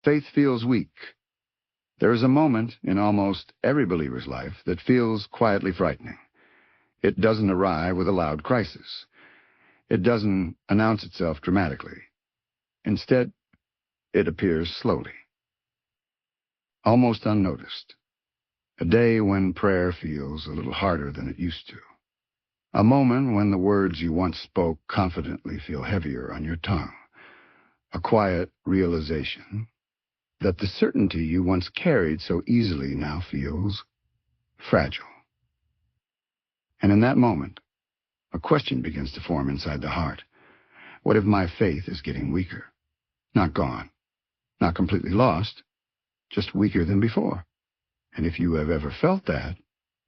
Faith feels weak. There is a moment in almost every believer's life that feels quietly frightening. It doesn't arrive with a loud crisis. It doesn't announce itself dramatically. Instead, it appears slowly, almost unnoticed. A day when prayer feels a little harder than it used to. A moment when the words you once spoke confidently feel heavier on your tongue. A quiet realization that the certainty you once carried so easily now feels fragile. And in that moment, a question begins to form inside the heart. What if my faith is getting weaker? Not gone, not completely lost, just weaker than before. And if you have ever felt that,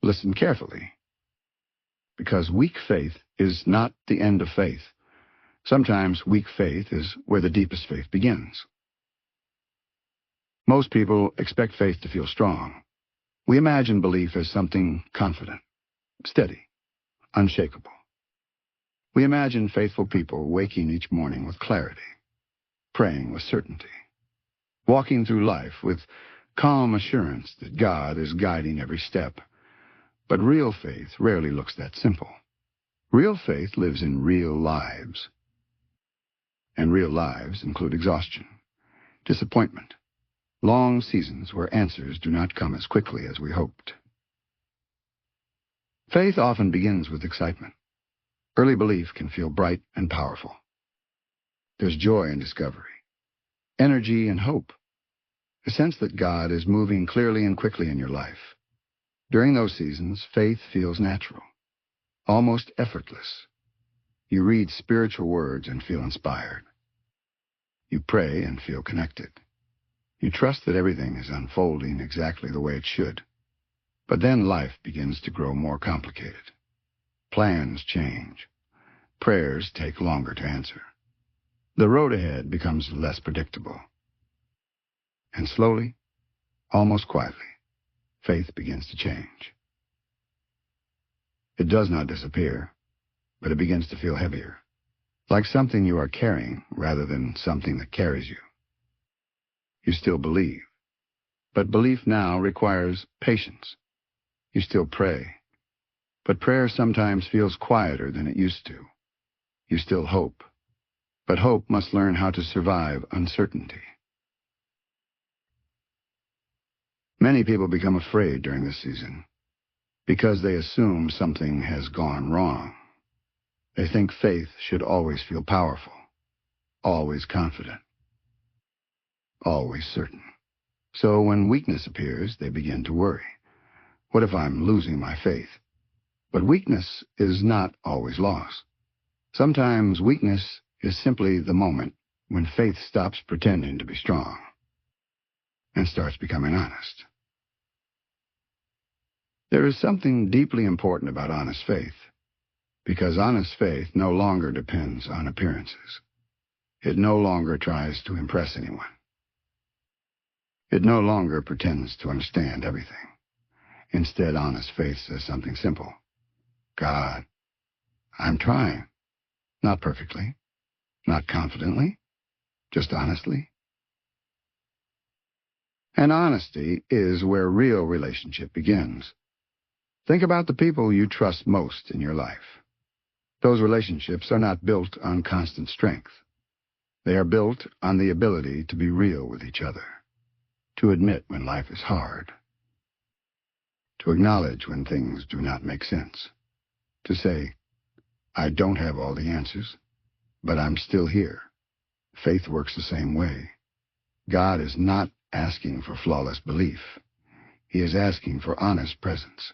listen carefully. Because weak faith is not the end of faith. Sometimes weak faith is where the deepest faith begins. Most people expect faith to feel strong. We imagine belief as something confident, steady, unshakable. We imagine faithful people waking each morning with clarity, praying with certainty, walking through life with calm assurance that God is guiding every step. But real faith rarely looks that simple. Real faith lives in real lives. And real lives include exhaustion, disappointment, long seasons where answers do not come as quickly as we hoped. Faith often begins with excitement. Early belief can feel bright and powerful. There's joy in discovery, energy and hope, a sense that God is moving clearly and quickly in your life. During those seasons, faith feels natural, almost effortless. You read spiritual words and feel inspired. You pray and feel connected. You trust that everything is unfolding exactly the way it should. But then life begins to grow more complicated. Plans change. Prayers take longer to answer. The road ahead becomes less predictable. And slowly, almost quietly, faith begins to change. It does not disappear, but it begins to feel heavier, like something you are carrying rather than something that carries you. You still believe, but belief now requires patience. You still pray, but prayer sometimes feels quieter than it used to. You still hope, but hope must learn how to survive uncertainty. Many people become afraid during this season because they assume something has gone wrong. They think faith should always feel powerful, always confident, always certain. So when weakness appears, they begin to worry. What if I'm losing my faith? But weakness is not always loss. Sometimes weakness is simply the moment when faith stops pretending to be strong and starts becoming honest. There is something deeply important about honest faith, because honest faith no longer depends on appearances. It no longer tries to impress anyone. It no longer pretends to understand everything. Instead, honest faith says something simple. God, I'm trying. Not perfectly, not confidently, just honestly. And honesty is where real relationship begins. Think about the people you trust most in your life. Those relationships are not built on constant strength. They are built on the ability to be real with each other, to admit when life is hard, to acknowledge when things do not make sense, to say, I don't have all the answers, but I'm still here. Faith works the same way. God is not asking for flawless belief. He is asking for honest presence.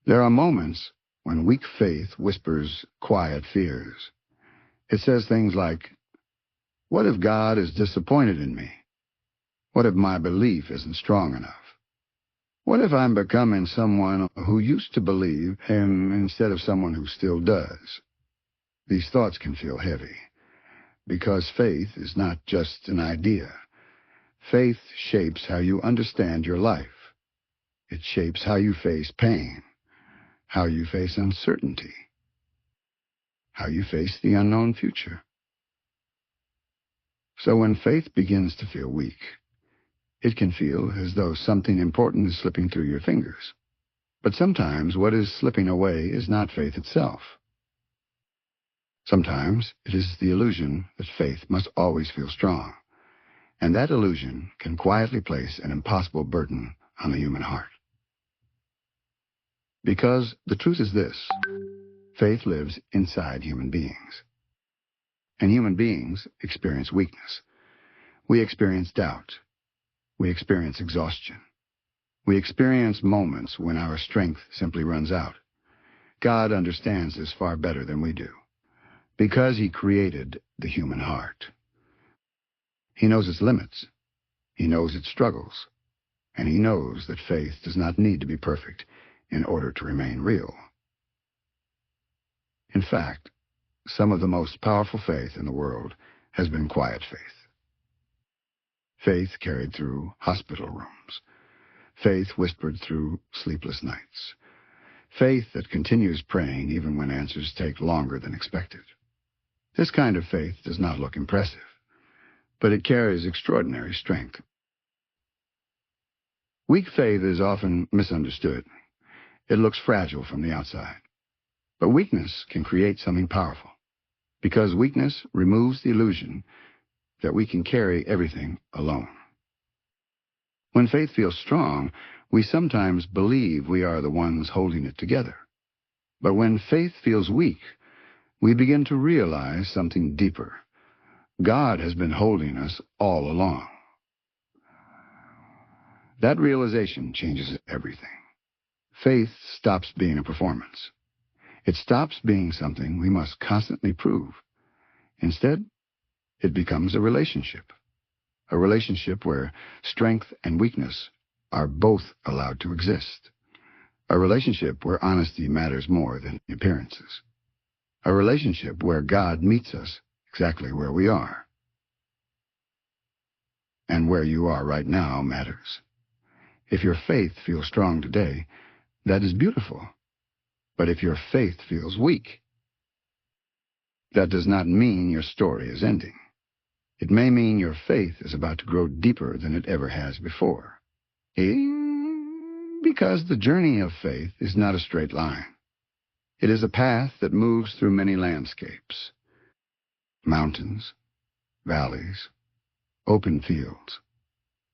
There are moments when weak faith whispers quiet fears. It says things like, what if God is disappointed in me? What if my belief isn't strong enough? What if I'm becoming someone who used to believe him instead of someone who still does? These thoughts can feel heavy, because faith is not just an idea. Faith shapes how you understand your life. It shapes how you face pain, how you face uncertainty, how you face the unknown future. So when faith begins to feel weak, it can feel as though something important is slipping through your fingers. But sometimes what is slipping away is not faith itself. Sometimes it is the illusion that faith must always feel strong, and that illusion can quietly place an impossible burden on the human heart. Because the truth is this: faith lives inside human beings. And human beings experience weakness. We experience doubt. We experience exhaustion. We experience moments when our strength simply runs out. God understands this far better than we do, because He created the human heart. He knows its limits. He knows its struggles. And He knows that faith does not need to be perfect in order to remain real. In fact, some of the most powerful faith in the world has been quiet faith. Faith carried through hospital rooms. Faith whispered through sleepless nights. Faith that continues praying even when answers take longer than expected. This kind of faith does not look impressive, but it carries extraordinary strength. Weak faith is often misunderstood. It looks fragile from the outside. But weakness can create something powerful, because weakness removes the illusion that we can carry everything alone. When faith feels strong, we sometimes believe we are the ones holding it together. But when faith feels weak, we begin to realize something deeper. God has been holding us all along. That realization changes everything. Faith stops being a performance. It stops being something we must constantly prove. Instead, it becomes a relationship where strength and weakness are both allowed to exist, a relationship where honesty matters more than appearances, a relationship where God meets us exactly where we are. And where you are right now matters. If your faith feels strong today, that is beautiful. But if your faith feels weak, that does not mean your story is ending. It may mean your faith is about to grow deeper than it ever has before. Because the journey of faith is not a straight line. It is a path that moves through many landscapes: mountains, valleys, open fields,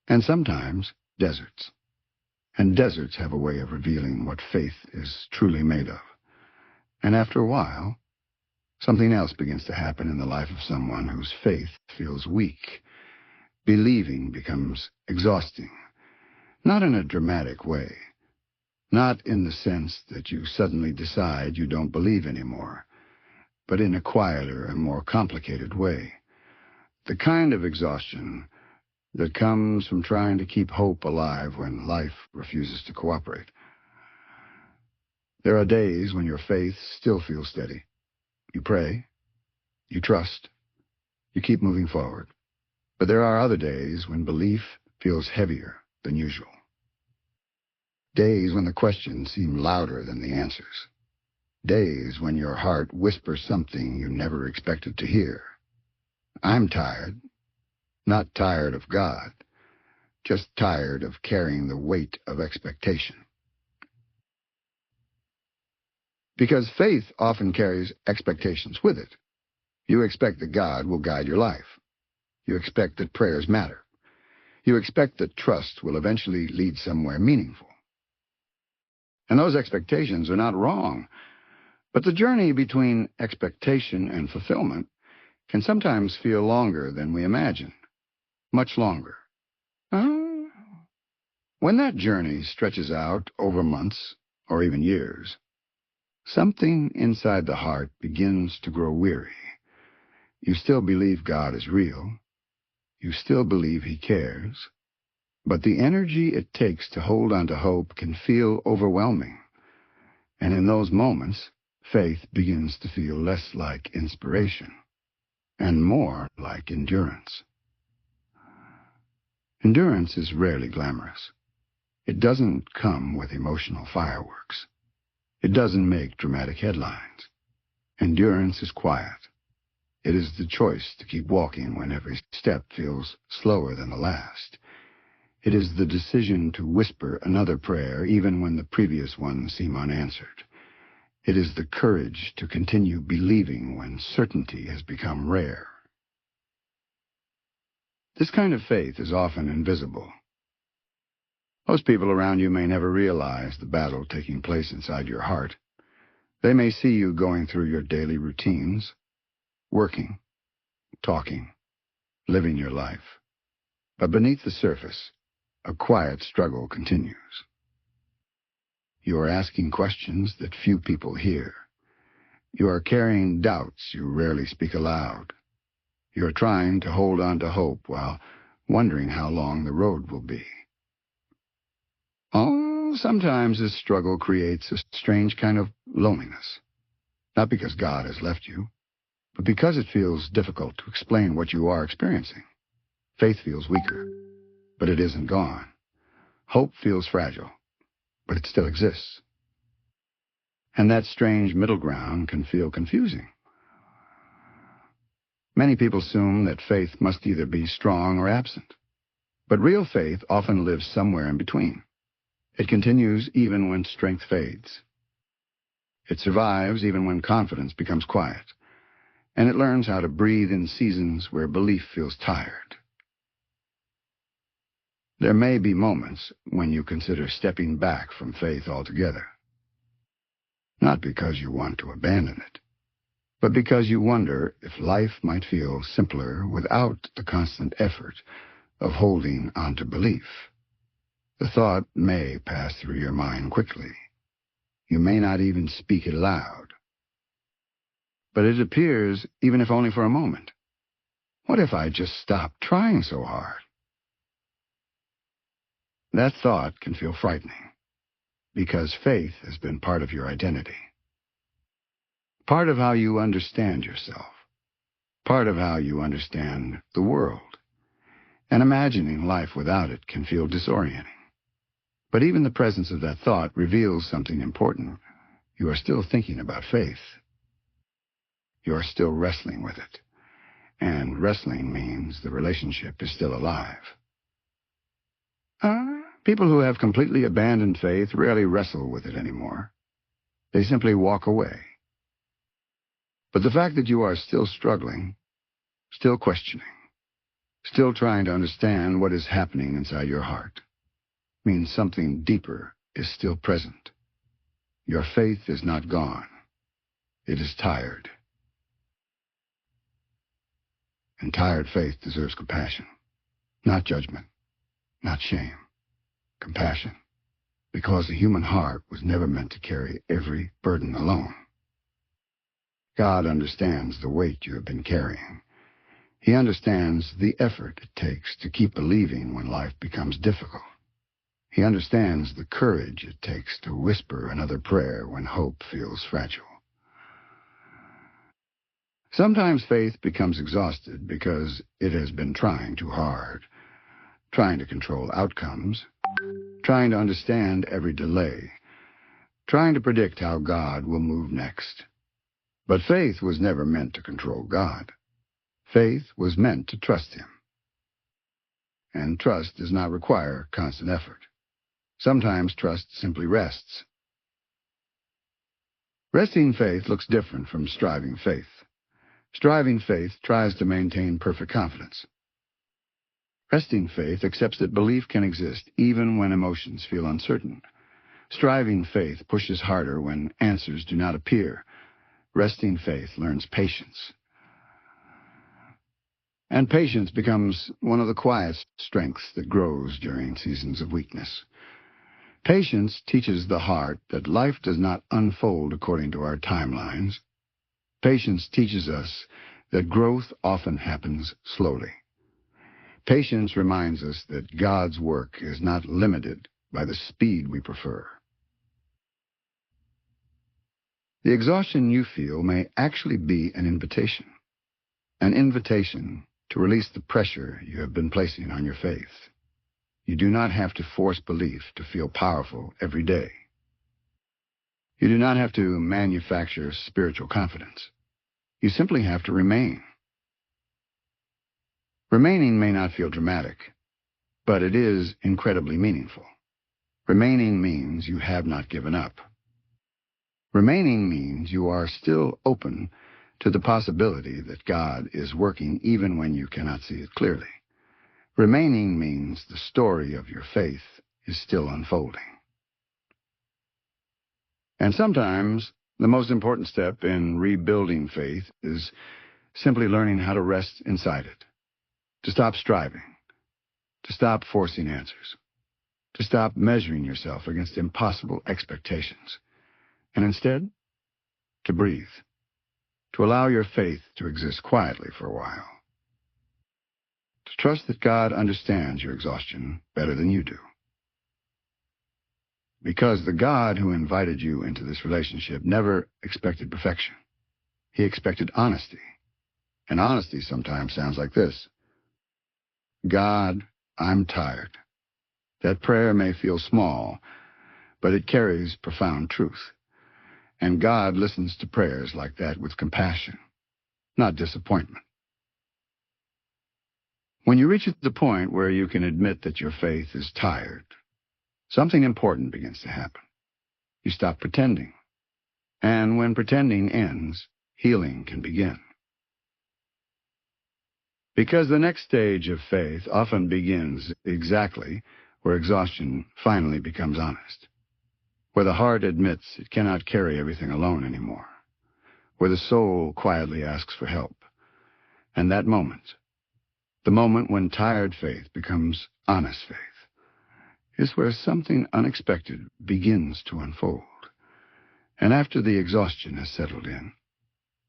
and sometimes deserts. And deserts have a way of revealing what faith is truly made of. And after a while, something else begins to happen in the life of someone whose faith feels weak. Believing becomes exhausting, not in a dramatic way, not in the sense that you suddenly decide you don't believe anymore, but in a quieter and more complicated way. The kind of exhaustion that comes from trying to keep hope alive when life refuses to cooperate. There are days when your faith still feels steady. You pray, you trust, you keep moving forward. But there are other days when belief feels heavier than usual. Days when the questions seem louder than the answers. Days when your heart whispers something you never expected to hear. I'm tired. Not tired of God, just tired of carrying the weight of expectation. Because faith often carries expectations with it. You expect that God will guide your life. You expect that prayers matter. You expect that trust will eventually lead somewhere meaningful. And those expectations are not wrong, but the journey between expectation and fulfillment can sometimes feel longer than we imagine. Much longer. When that journey stretches out over months or even years, something inside the heart begins to grow weary. You still believe God is real. You still believe He cares. But the energy it takes to hold on to hope can feel overwhelming. And in those moments, faith begins to feel less like inspiration and more like endurance. Endurance is rarely glamorous. It doesn't come with emotional fireworks. It doesn't make dramatic headlines. Endurance is quiet. It is the choice to keep walking when every step feels slower than the last. It is the decision to whisper another prayer even when the previous ones seem unanswered. It is the courage to continue believing when certainty has become rare. This kind of faith is often invisible. Most people around you may never realize the battle taking place inside your heart. They may see you going through your daily routines, working, talking, living your life. But beneath the surface, a quiet struggle continues. You are asking questions that few people hear. You are carrying doubts you rarely speak aloud. You are trying to hold on to hope while wondering how long the road will be. Oh, sometimes this struggle creates a strange kind of loneliness. Not because God has left you, but because it feels difficult to explain what you are experiencing. Faith feels weaker, but it isn't gone. Hope feels fragile, but it still exists. And that strange middle ground can feel confusing. Many people assume that faith must either be strong or absent. But real faith often lives somewhere in between. It continues even when strength fades. It survives even when confidence becomes quiet. And it learns how to breathe in seasons where belief feels tired. There may be moments when you consider stepping back from faith altogether. Not because you want to abandon it, but because you wonder if life might feel simpler without the constant effort of holding on to belief. The thought may pass through your mind quickly. You may not even speak it aloud. But it appears, even if only for a moment. What if I just stopped trying so hard? That thought can feel frightening, because faith has been part of your identity. Part of how you understand yourself. Part of how you understand the world. And imagining life without it can feel disorienting. But even the presence of that thought reveals something important. You are still thinking about faith. You are still wrestling with it. And wrestling means the relationship is still alive. People who have completely abandoned faith rarely wrestle with it anymore. They simply walk away. But the fact that you are still struggling, still questioning, still trying to understand what is happening inside your heart, means something deeper is still present. Your faith is not gone. It is tired. And tired faith deserves compassion, not judgment, not shame. Compassion, because the human heart was never meant to carry every burden alone. God understands the weight you have been carrying. He understands the effort it takes to keep believing when life becomes difficult. He understands the courage it takes to whisper another prayer when hope feels fragile. Sometimes faith becomes exhausted because it has been trying too hard, trying to control outcomes, trying to understand every delay, trying to predict how God will move next. But faith was never meant to control God. Faith was meant to trust Him. And trust does not require constant effort. Sometimes trust simply rests. Resting faith looks different from striving faith. Striving faith tries to maintain perfect confidence. Resting faith accepts that belief can exist even when emotions feel uncertain. Striving faith pushes harder when answers do not appear. Resting faith learns patience. And patience becomes one of the quiet strengths that grows during seasons of weakness. Patience teaches the heart that life does not unfold according to our timelines. Patience teaches us that growth often happens slowly. Patience reminds us that God's work is not limited by the speed we prefer. The exhaustion you feel may actually be an invitation to release the pressure you have been placing on your faith. You do not have to force belief to feel powerful every day. You do not have to manufacture spiritual confidence. You simply have to remain. Remaining may not feel dramatic, but it is incredibly meaningful. Remaining means you have not given up. Remaining means you are still open to the possibility that God is working even when you cannot see it clearly. Remaining means the story of your faith is still unfolding. And sometimes the most important step in rebuilding faith is simply learning how to rest inside it, to stop striving, to stop forcing answers, to stop measuring yourself against impossible expectations, and instead, to breathe, to allow your faith to exist quietly for a while, to trust that God understands your exhaustion better than you do. Because the God who invited you into this relationship never expected perfection. He expected honesty. And honesty sometimes sounds like this: God, I'm tired. That prayer may feel small, but it carries profound truth. And God listens to prayers like that with compassion, not disappointment. When you reach the point where you can admit that your faith is tired, something important begins to happen. You stop pretending. And when pretending ends, healing can begin. Because the next stage of faith often begins exactly where exhaustion finally becomes honest, where the heart admits it cannot carry everything alone anymore, where the soul quietly asks for help. And that moment, the moment when tired faith becomes honest faith, is where something unexpected begins to unfold. And after the exhaustion has settled in,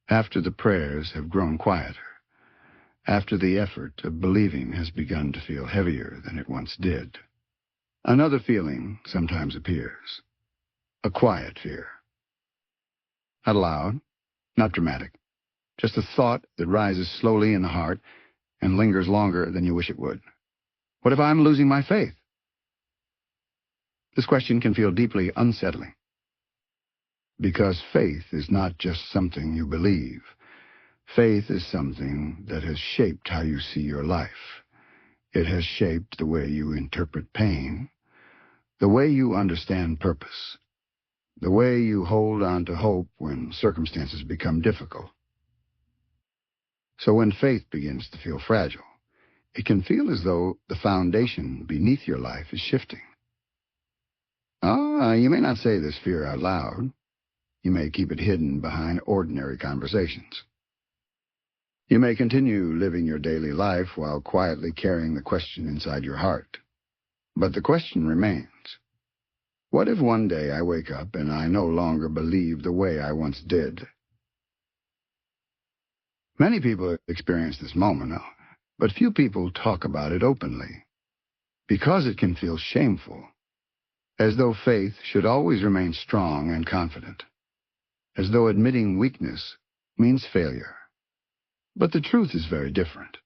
after the prayers have grown quieter, after the effort of believing has begun to feel heavier than it once did, another feeling sometimes appears, a quiet fear. Not loud, not dramatic, just a thought that rises slowly in the heart and lingers longer than you wish it would. What if I'm losing my faith? This question can feel deeply unsettling, because faith is not just something you believe. Faith is something that has shaped how you see your life. It has shaped the way you interpret pain, the way you understand purpose, the way you hold on to hope when circumstances become difficult. So when faith begins to feel fragile, it can feel as though the foundation beneath your life is shifting. You may not say this fear out loud. You may keep it hidden behind ordinary conversations. You may continue living your daily life while quietly carrying the question inside your heart. But the question remains: what if one day I wake up and I no longer believe the way I once did? Many people experience this moment, but few people talk about it openly, because it can feel shameful, as though faith should always remain strong and confident, as though admitting weakness means failure. But the truth is very different.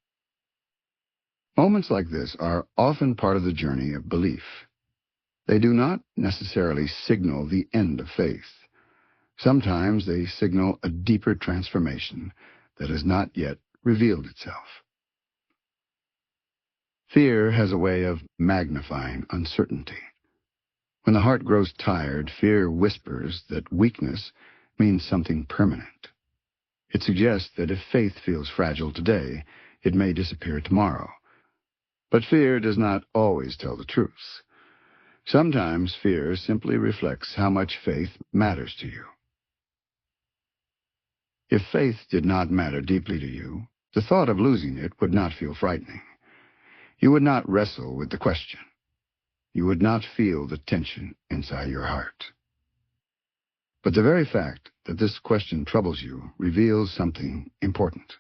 Moments like this are often part of the journey of belief. They do not necessarily signal the end of faith. Sometimes they signal a deeper transformation that has not yet revealed itself. Fear has a way of magnifying uncertainty. When the heart grows tired, fear whispers that weakness means something permanent. It suggests that if faith feels fragile today, it may disappear tomorrow. But fear does not always tell the truth. Sometimes fear simply reflects how much faith matters to you. If faith did not matter deeply to you, the thought of losing it would not feel frightening. You would not wrestle with the question. You would not feel the tension inside your heart. But the very fact that this question troubles you reveals something important.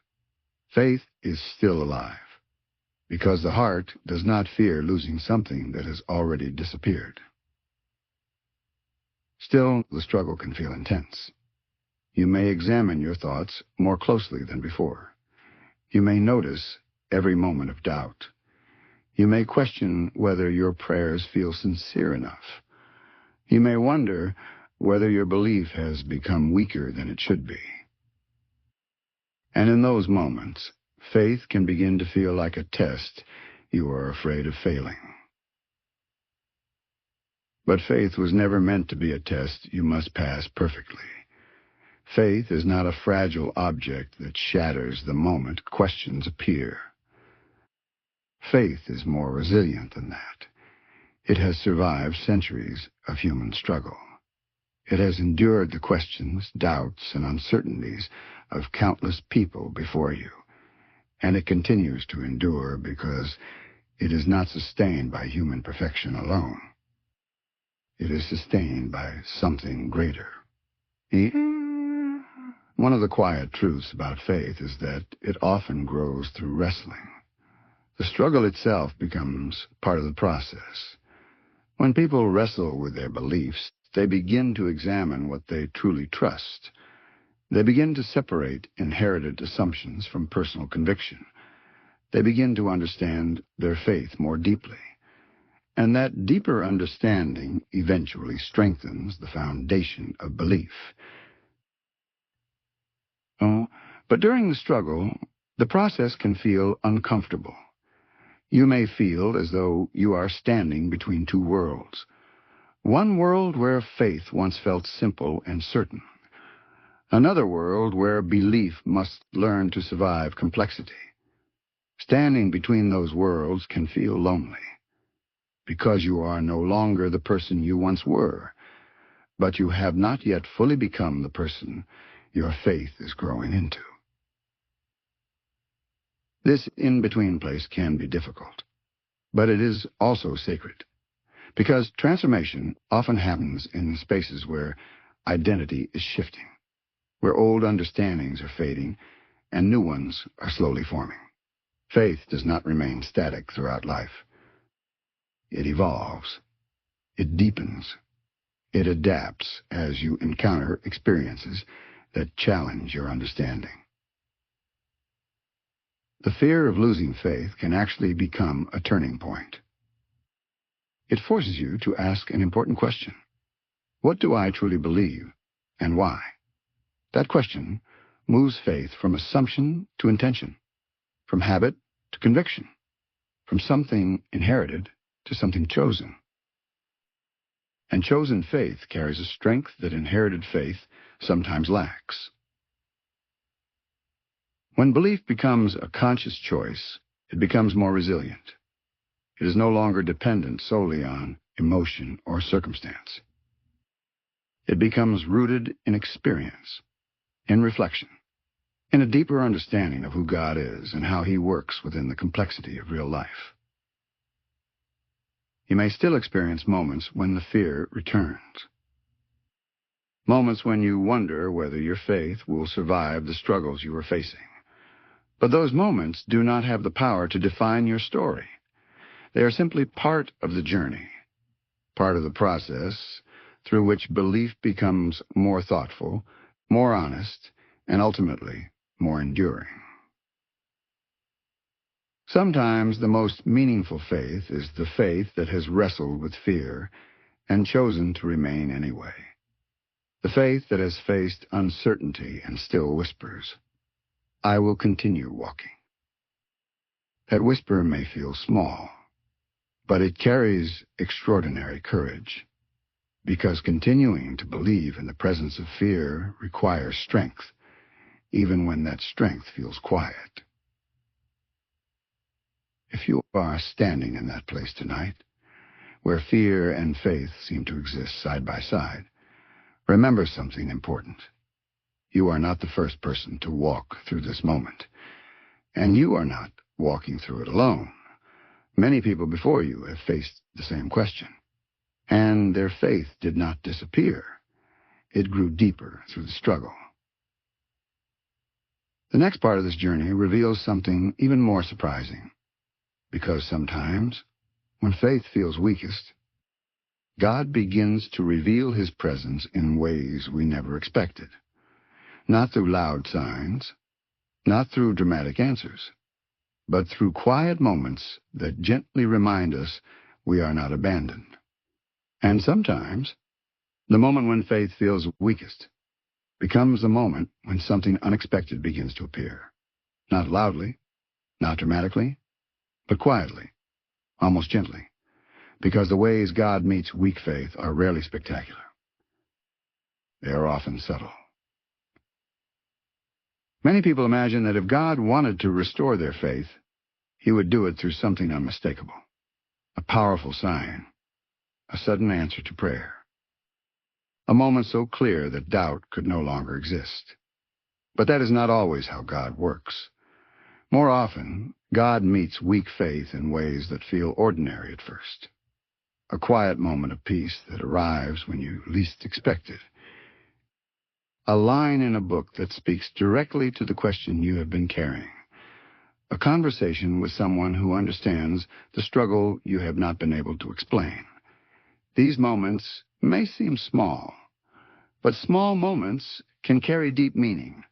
Faith is still alive, because the heart does not fear losing something that has already disappeared. Still, the struggle can feel intense. You may examine your thoughts more closely than before. You may notice every moment of doubt. You may question whether your prayers feel sincere enough. You may wonder whether your belief has become weaker than it should be. And in those moments, faith can begin to feel like a test you are afraid of failing. But faith was never meant to be a test you must pass perfectly. Faith is not a fragile object that shatters the moment questions appear. Faith is more resilient than that. It has survived centuries of human struggle. It has endured the questions, doubts, and uncertainties of countless people before you, and it continues to endure because it is not sustained by human perfection alone. It is sustained by something greater. One of the quiet truths about faith is that it often grows through wrestling. The struggle itself becomes part of the process. When people wrestle with their beliefs, they begin to examine what they truly trust. They begin to separate inherited assumptions from personal conviction. They begin to understand their faith more deeply. And that deeper understanding eventually strengthens the foundation of belief. But during the struggle, the process can feel uncomfortable. You may feel as though you are standing between two worlds. One world where faith once felt simple and certain. Another world where belief must learn to survive complexity. Standing between those worlds can feel lonely, because you are no longer the person you once were, but you have not yet fully become the person your faith is growing into. This in-between place can be difficult, but it is also sacred, because transformation often happens in spaces where identity is shifting, where old understandings are fading and new ones are slowly forming. Faith does not remain static throughout life. It evolves. It deepens. It adapts as you encounter experiences that challenge your understanding. The fear of losing faith can actually become a turning point. It forces you to ask an important question. What do I truly believe, and why? That question moves faith from assumption to intention, from habit to conviction, from something inherited to something chosen. And chosen faith carries a strength that inherited faith sometimes lacks. When belief becomes a conscious choice, it becomes more resilient. It is no longer dependent solely on emotion or circumstance. It becomes rooted in experience, in reflection, in a deeper understanding of who God is and how He works within the complexity of real life. You may still experience moments when the fear returns. Moments when you wonder whether your faith will survive the struggles you are facing. But those moments do not have the power to define your story. They are simply part of the journey, part of the process through which belief becomes more thoughtful, more honest, and ultimately more enduring. Sometimes the most meaningful faith is the faith that has wrestled with fear and chosen to remain anyway. The faith that has faced uncertainty and still whispers, "I will continue walking." That whisper may feel small, but it carries extraordinary courage, because continuing to believe in the presence of fear requires strength, even when that strength feels quiet. If you are standing in that place tonight, where fear and faith seem to exist side by side, remember something important. You are not the first person to walk through this moment, and you are not walking through it alone. Many people before you have faced the same question, and their faith did not disappear. It grew deeper through the struggle. The next part of this journey reveals something even more surprising, because sometimes, when faith feels weakest, God begins to reveal His presence in ways we never expected. Not through loud signs, not through dramatic answers, but through quiet moments that gently remind us we are not abandoned. And sometimes, the moment when faith feels weakest becomes the moment when something unexpected begins to appear. Not loudly, not dramatically, but quietly, almost gently, because the ways God meets weak faith are rarely spectacular. They are often subtle. Many people imagine that if God wanted to restore their faith, he would do it through something unmistakable, a powerful sign, a sudden answer to prayer, a moment so clear that doubt could no longer exist. But that is not always how God works. More often, God meets weak faith in ways that feel ordinary at first. A quiet moment of peace that arrives when you least expect it. A line in a book that speaks directly to the question you have been carrying. A conversation with someone who understands the struggle you have not been able to explain. These moments may seem small, but small moments can carry deep meaning.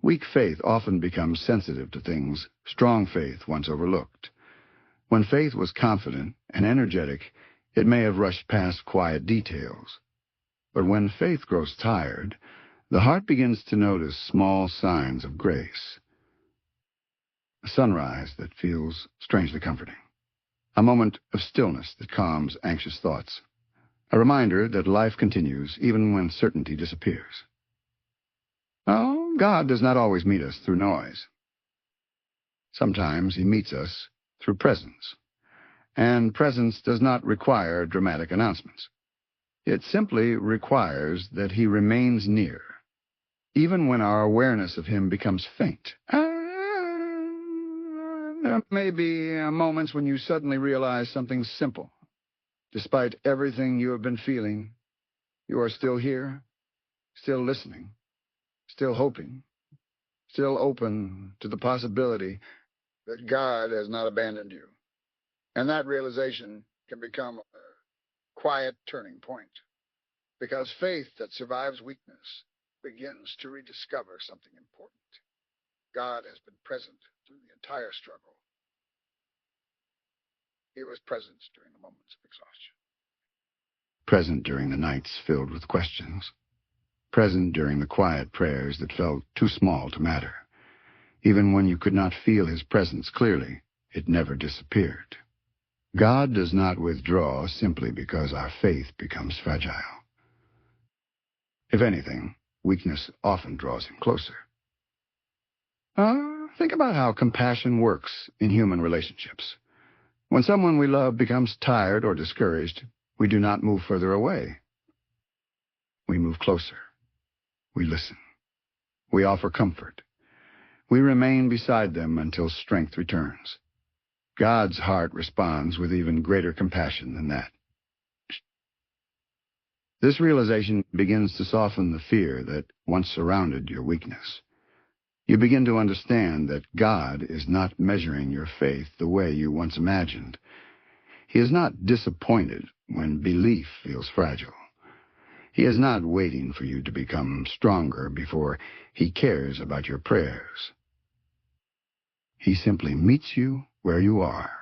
Weak faith often becomes sensitive to things strong faith once overlooked. When faith was confident and energetic, it may have rushed past quiet details. But when faith grows tired, the heart begins to notice small signs of grace. A sunrise that feels strangely comforting. A moment of stillness that calms anxious thoughts. A reminder that life continues even when certainty disappears. Oh, God does not always meet us through noise. Sometimes he meets us through presence. And presence does not require dramatic announcements. It simply requires that he remains near, even when our awareness of him becomes faint. There may be moments when you suddenly realize something simple. Despite everything you have been feeling, you are still here, still listening, still hoping, still open to the possibility that God has not abandoned you. And that realization can become a quiet turning point, because faith that survives weakness begins to rediscover something important. God has been present through the entire struggle. He was present during the moments of exhaustion. Present during the nights filled with questions. Present during the quiet prayers that felt too small to matter. Even when you could not feel his presence clearly, it never disappeared. God does not withdraw simply because our faith becomes fragile. If anything, weakness often draws him closer. Think about how compassion works in human relationships. When someone we love becomes tired or discouraged, we do not move further away. We move closer. We listen. We offer comfort. We remain beside them until strength returns. God's heart responds with even greater compassion than that. This realization begins to soften the fear that once surrounded your weakness. You begin to understand that God is not measuring your faith the way you once imagined. He is not disappointed when belief feels fragile. He is not waiting for you to become stronger before he cares about your prayers. He simply meets you where you are.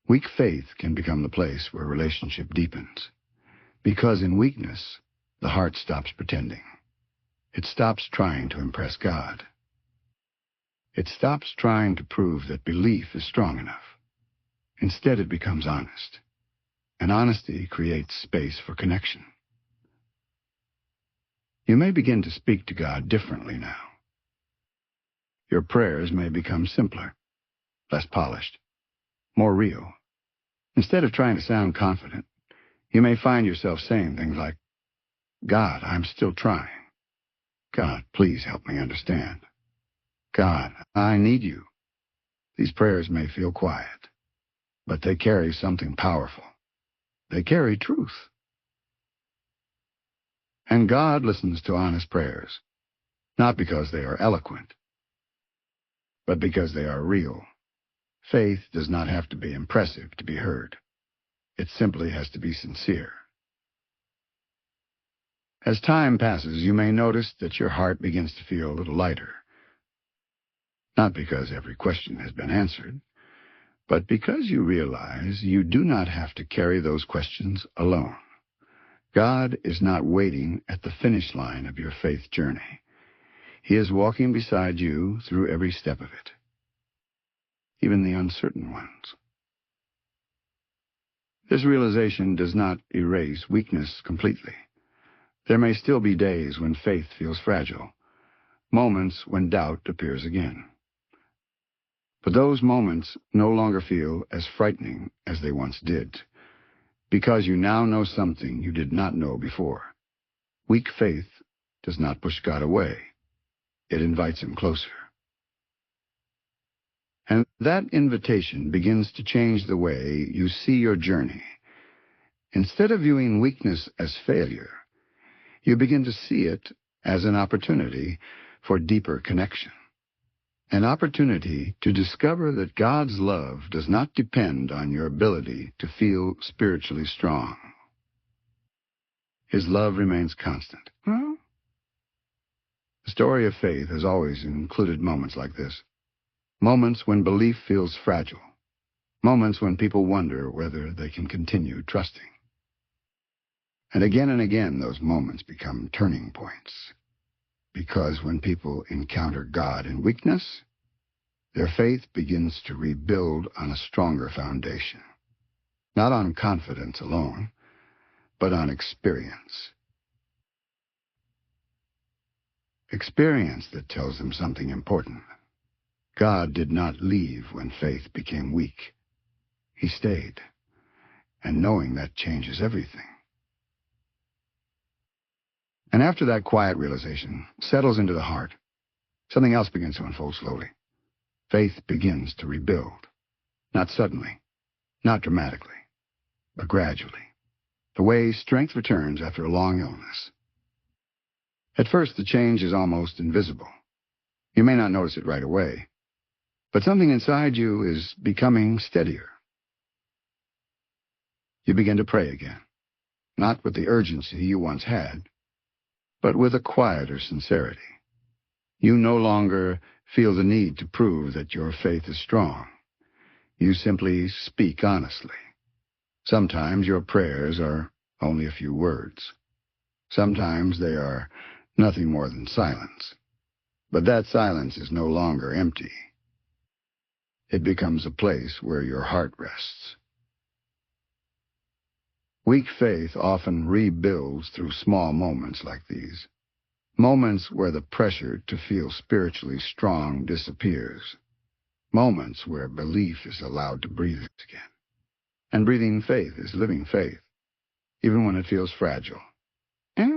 Weak faith can become the place where relationship deepens, because in weakness, the heart stops pretending. It stops trying to impress God. It stops trying to prove that belief is strong enough. Instead, it becomes honest. And honesty creates space for connection. You may begin to speak to God differently now. Your prayers may become simpler, less polished, more real. Instead of trying to sound confident, you may find yourself saying things like, God, I'm still trying. God, please help me understand. God, I need you. These prayers may feel quiet, but they carry something powerful. They carry truth. And God listens to honest prayers, not because they are eloquent, but because they are real. Faith does not have to be impressive to be heard. It simply has to be sincere. As time passes, you may notice that your heart begins to feel a little lighter. Not because every question has been answered, but because you realize you do not have to carry those questions alone. God is not waiting at the finish line of your faith journey. He is walking beside you through every step of it, even the uncertain ones. This realization does not erase weakness completely. There may still be days when faith feels fragile, moments when doubt appears again. But those moments no longer feel as frightening as they once did, because you now know something you did not know before. Weak faith does not push God away. It invites him closer. And that invitation begins to change the way you see your journey. Instead of viewing weakness as failure, you begin to see it as an opportunity for deeper connection. An opportunity to discover that God's love does not depend on your ability to feel spiritually strong. His love remains constant. The story of faith has always included moments like this. Moments when belief feels fragile. Moments when people wonder whether they can continue trusting. And again, those moments become turning points. Because when people encounter God in weakness, their faith begins to rebuild on a stronger foundation. Not on confidence alone, but on experience. Experience that tells them something important. God did not leave when faith became weak. He stayed. And knowing that changes everything. And after that quiet realization settles into the heart, something else begins to unfold slowly. Faith begins to rebuild. Not suddenly, not dramatically, but gradually. The way strength returns after a long illness. At first, the change is almost invisible. You may not notice it right away, but something inside you is becoming steadier. You begin to pray again, not with the urgency you once had, but with a quieter sincerity. You no longer feel the need to prove that your faith is strong. You simply speak honestly. Sometimes your prayers are only a few words. Sometimes they are nothing more than silence. But that silence is no longer empty. It becomes a place where your heart rests. Weak faith often rebuilds through small moments like these. Moments where the pressure to feel spiritually strong disappears. Moments where belief is allowed to breathe again. And breathing faith is living faith, even when it feels fragile. And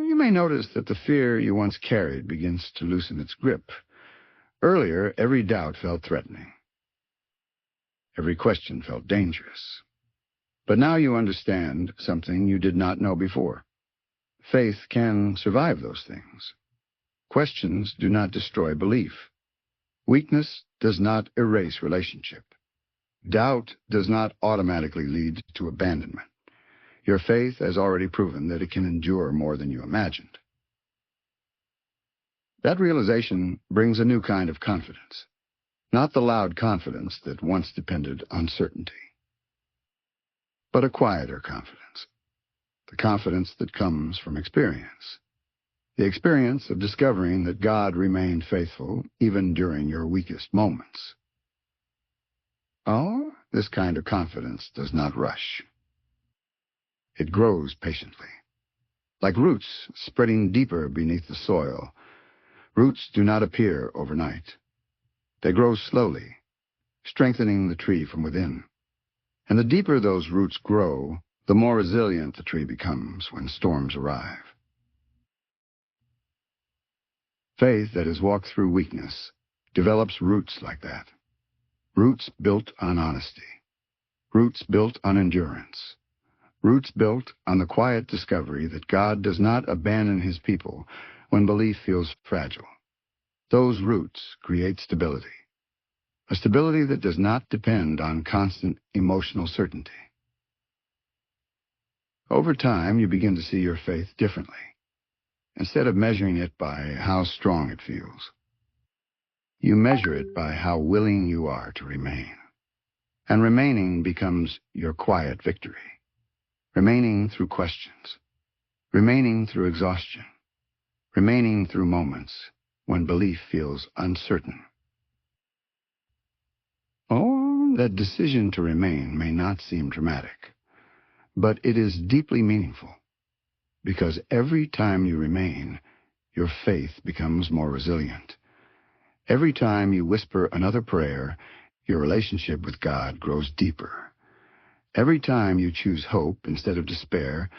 you may notice that the fear you once carried begins to loosen its grip. Earlier, every doubt felt threatening. Every question felt dangerous. But now you understand something you did not know before. Faith can survive those things. Questions do not destroy belief. Weakness does not erase relationship. Doubt does not automatically lead to abandonment. Your faith has already proven that it can endure more than you imagined. That realization brings a new kind of confidence, not the loud confidence that once depended on certainty, but a quieter confidence. The confidence that comes from experience. The experience of discovering that God remained faithful even during your weakest moments. Oh, this kind of confidence does not rush. It grows patiently. Like roots spreading deeper beneath the soil, roots do not appear overnight. They grow slowly, strengthening the tree from within. And the deeper those roots grow, the more resilient the tree becomes when storms arrive. Faith that has walked through weakness develops roots like that. Roots built on honesty. Roots built on endurance. Roots built on the quiet discovery that God does not abandon his people when belief feels fragile. Those roots create stability. A stability that does not depend on constant emotional certainty. Over time, you begin to see your faith differently, instead of measuring it by how strong it feels. You measure it by how willing you are to remain. And remaining becomes your quiet victory. Remaining through questions. Remaining through exhaustion. remaining through moments when belief feels uncertain. Oh, that decision to remain may not seem dramatic, but it is deeply meaningful, because every time you remain, your faith becomes more resilient. Every time you whisper another prayer, your relationship with God grows deeper. Every time you choose hope instead of despair,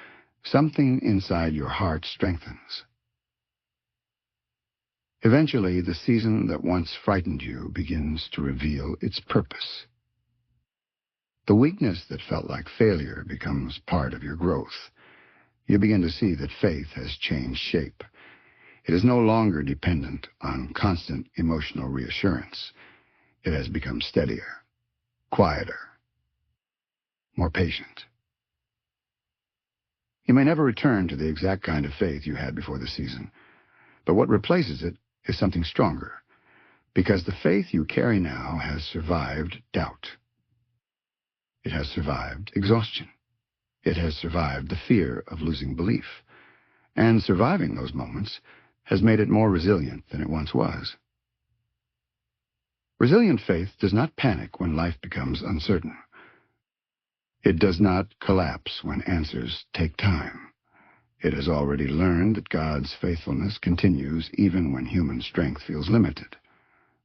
something inside your heart strengthens. Eventually, the season that once frightened you begins to reveal its purpose. The weakness that felt like failure becomes part of your growth. You begin to see that faith has changed shape. It is no longer dependent on constant emotional reassurance. It has become steadier, quieter, more patient. You may never return to the exact kind of faith you had before the season, but what replaces it is something stronger, because the faith you carry now has survived doubt. It has survived exhaustion. It has survived the fear of losing belief. And surviving those moments has made it more resilient than it once was. Resilient faith does not panic when life becomes uncertain. It does not collapse when answers take time. It has already learned that God's faithfulness continues even when human strength feels limited.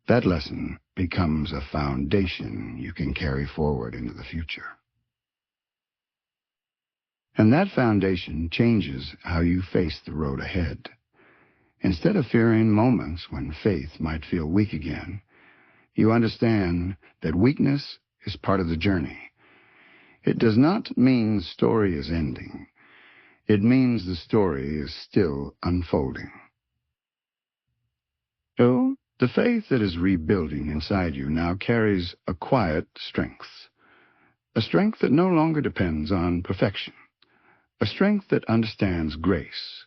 That lesson becomes a foundation you can carry forward into the future. And that foundation changes how you face the road ahead. Instead of fearing moments when faith might feel weak again, you understand that weakness is part of the journey. It does not mean the story is ending. It means the story is still unfolding. So, the faith that is rebuilding inside you now carries a quiet strength. A strength that no longer depends on perfection. A strength that understands grace.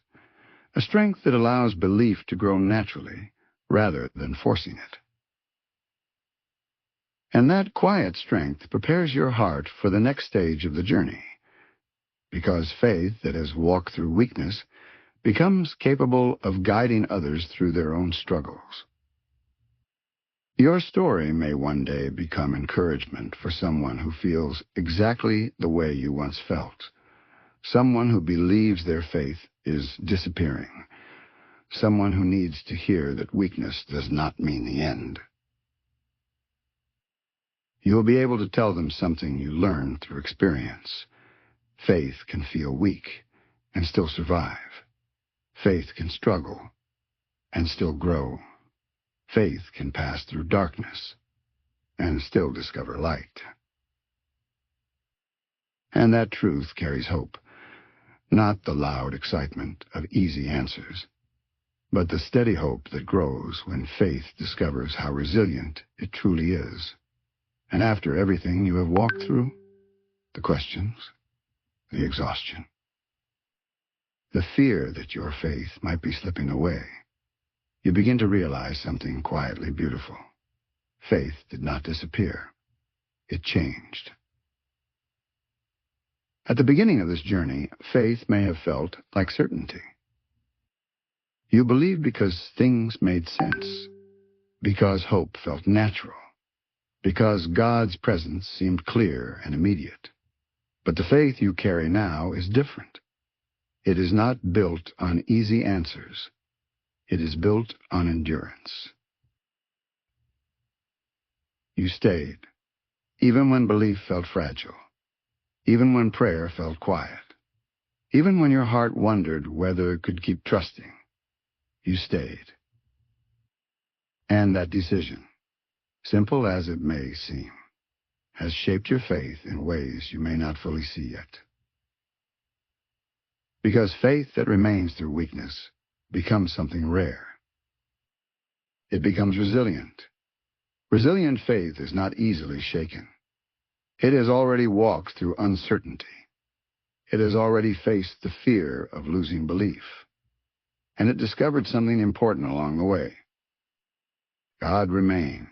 A strength that allows belief to grow naturally rather than forcing it. And that quiet strength prepares your heart for the next stage of the journey, because faith that has walked through weakness becomes capable of guiding others through their own struggles. Your story may one day become encouragement for someone who feels exactly the way you once felt, someone who believes their faith is disappearing, someone who needs to hear that weakness does not mean the end. You will be able to tell them something you learned through experience. Faith can feel weak and still survive. Faith can struggle and still grow. Faith can pass through darkness and still discover light. And that truth carries hope, not the loud excitement of easy answers, but the steady hope that grows when faith discovers how resilient it truly is. And after everything you have walked through, the questions, the exhaustion, the fear that your faith might be slipping away, you begin to realize something quietly beautiful. Faith did not disappear. It changed. At the beginning of this journey, faith may have felt like certainty. You believed because things made sense, because hope felt natural, because God's presence seemed clear and immediate. But the faith you carry now is different. It is not built on easy answers. It is built on endurance. You stayed, even when belief felt fragile, even when prayer felt quiet, even when your heart wondered whether it could keep trusting. You stayed. And that decision, simple as it may seem, has shaped your faith in ways you may not fully see yet. Because faith that remains through weakness becomes something rare. It becomes resilient. Resilient faith is not easily shaken. It has already walked through uncertainty. It has already faced the fear of losing belief. And it discovered something important along the way. God remained.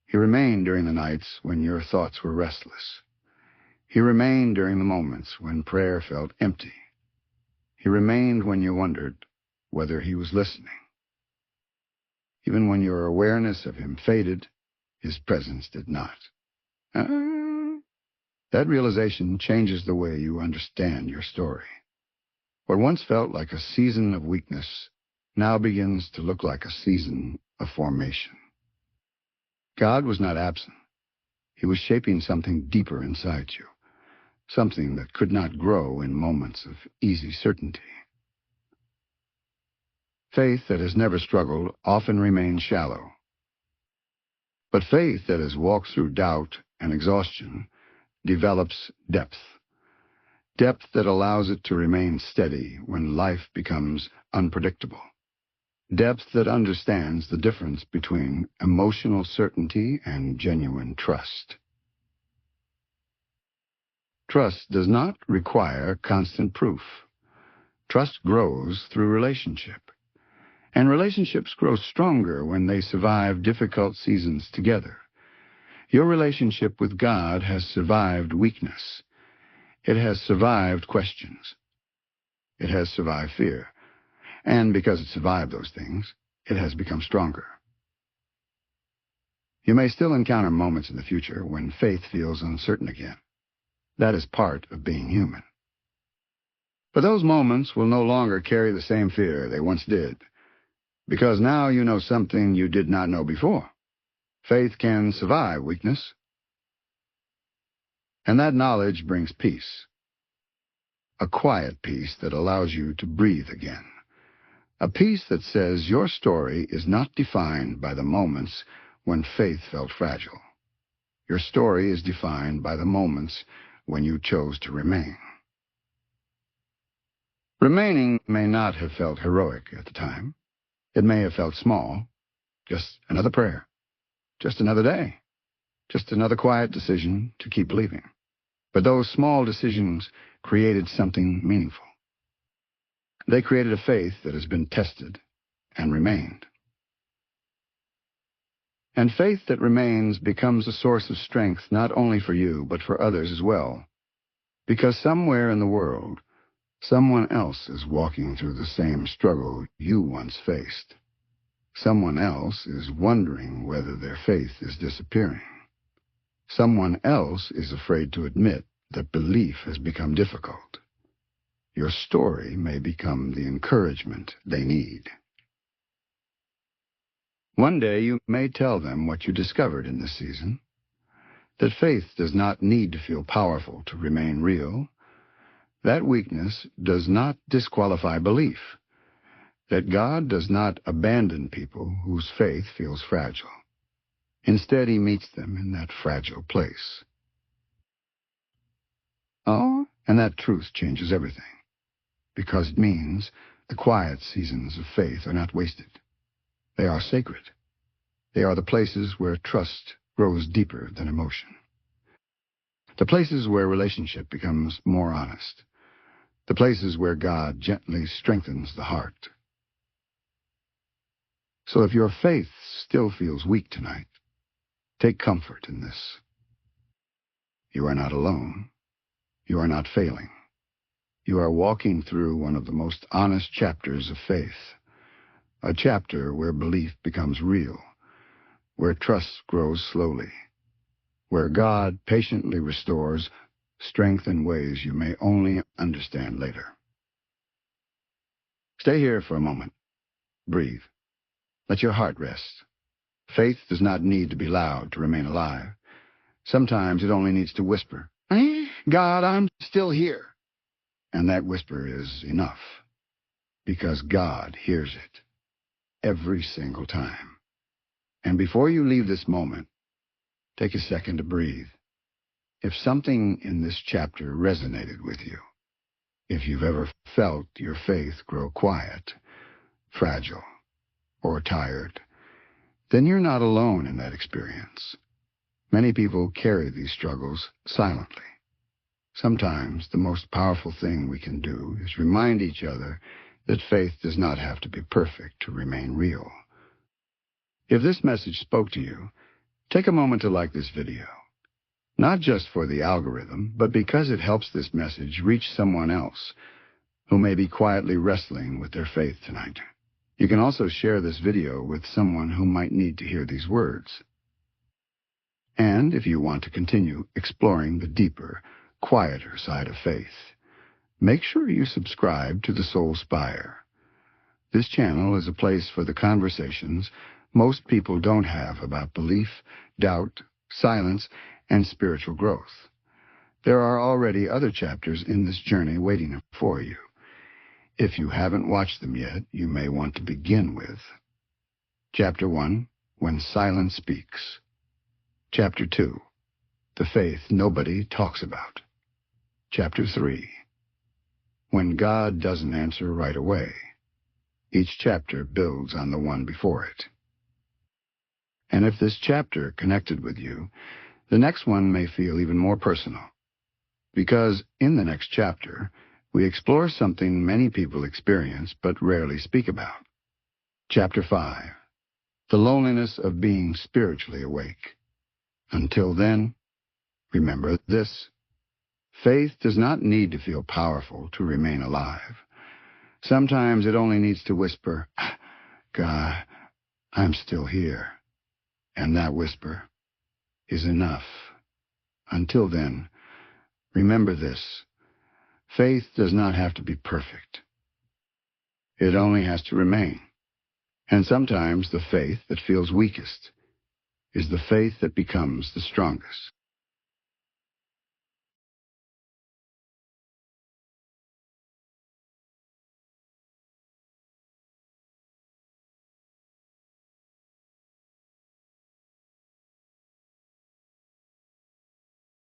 He remained during the nights when your thoughts were restless. He remained during the moments when prayer felt empty. He remained when you wondered whether he was listening. Even when your awareness of him faded, his presence did not. That realization changes the way you understand your story. What once felt like a season of weakness now begins to look like a season of formation. God was not absent. He was shaping something deeper inside you, something that could not grow in moments of easy certainty. Faith that has never struggled often remains shallow. But faith that has walked through doubt and exhaustion develops depth. Depth that allows it to remain steady when life becomes unpredictable. Depth that understands the difference between emotional certainty and genuine trust. Trust does not require constant proof. Trust grows through relationship. And relationships grow stronger when they survive difficult seasons together. Your relationship with God has survived weakness. It has survived questions. It has survived fear. And because it survived those things, it has become stronger. You may still encounter moments in the future when faith feels uncertain again. That is part of being human. But those moments will no longer carry the same fear they once did, because now you know something you did not know before. Faith can survive weakness. And that knowledge brings peace. A quiet peace that allows you to breathe again. A peace that says your story is not defined by the moments when faith felt fragile. Your story is defined by the moments when you chose to remain. Remaining may not have felt heroic at the time. It may have felt small. Just another prayer. Just another day. Just another quiet decision to keep believing. But those small decisions created something meaningful. They created a faith that has been tested and remained. And faith that remains becomes a source of strength not only for you, but for others as well. Because somewhere in the world, someone else is walking through the same struggle you once faced. Someone else is wondering whether their faith is disappearing. Someone else is afraid to admit that belief has become difficult. Your story may become the encouragement they need. One day you may tell them what you discovered in this season, that faith does not need to feel powerful to remain real. That weakness does not disqualify belief. That God does not abandon people whose faith feels fragile. Instead, he meets them in that fragile place. Oh, and that truth changes everything, because it means the quiet seasons of faith are not wasted. They are sacred. They are the places where trust grows deeper than emotion. The places where relationship becomes more honest. The places where God gently strengthens the heart. So if your faith still feels weak tonight, take comfort in this. You are not alone. You are not failing. You are walking through one of the most honest chapters of faith. A chapter where belief becomes real, where trust grows slowly, where God patiently restores strength in ways you may only understand later. Stay here for a moment. Breathe. Let your heart rest. Faith does not need to be loud to remain alive. Sometimes it only needs to whisper, God, I'm still here. And that whisper is enough, because God hears it every single time. And before you leave this moment, take a second to breathe. If something in this chapter resonated with you, if you've ever felt your faith grow quiet, fragile, or tired, then you're not alone in that experience. Many people carry these struggles silently. Sometimes the most powerful thing we can do is remind each other that faith does not have to be perfect to remain real. If this message spoke to you, take a moment to like this video. Not just for the algorithm, but because it helps this message reach someone else who may be quietly wrestling with their faith tonight. You can also share this video with someone who might need to hear these words. And if you want to continue exploring the deeper, quieter side of faith, make sure you subscribe to the Soul Spire. This channel is a place for the conversations most people don't have about belief, doubt, silence, and spiritual growth. There are already other chapters in this journey waiting for you. If you haven't watched them yet, you may want to begin with Chapter 1, When Silence Speaks. Chapter 2, The Faith Nobody Talks About. Chapter 3, When God Doesn't Answer Right Away. Each chapter builds on the one before it. And if this chapter connected with you, the next one may feel even more personal. Because in the next chapter, we explore something many people experience but rarely speak about. Chapter 5, The Loneliness of Being Spiritually Awake. Until then, remember this: faith does not need to feel powerful to remain alive. Sometimes it only needs to whisper, "God, I'm still here." And that whisper is enough. Until then, remember this: faith does not have to be perfect. It only has to remain. And sometimes the faith that feels weakest is the faith that becomes the strongest.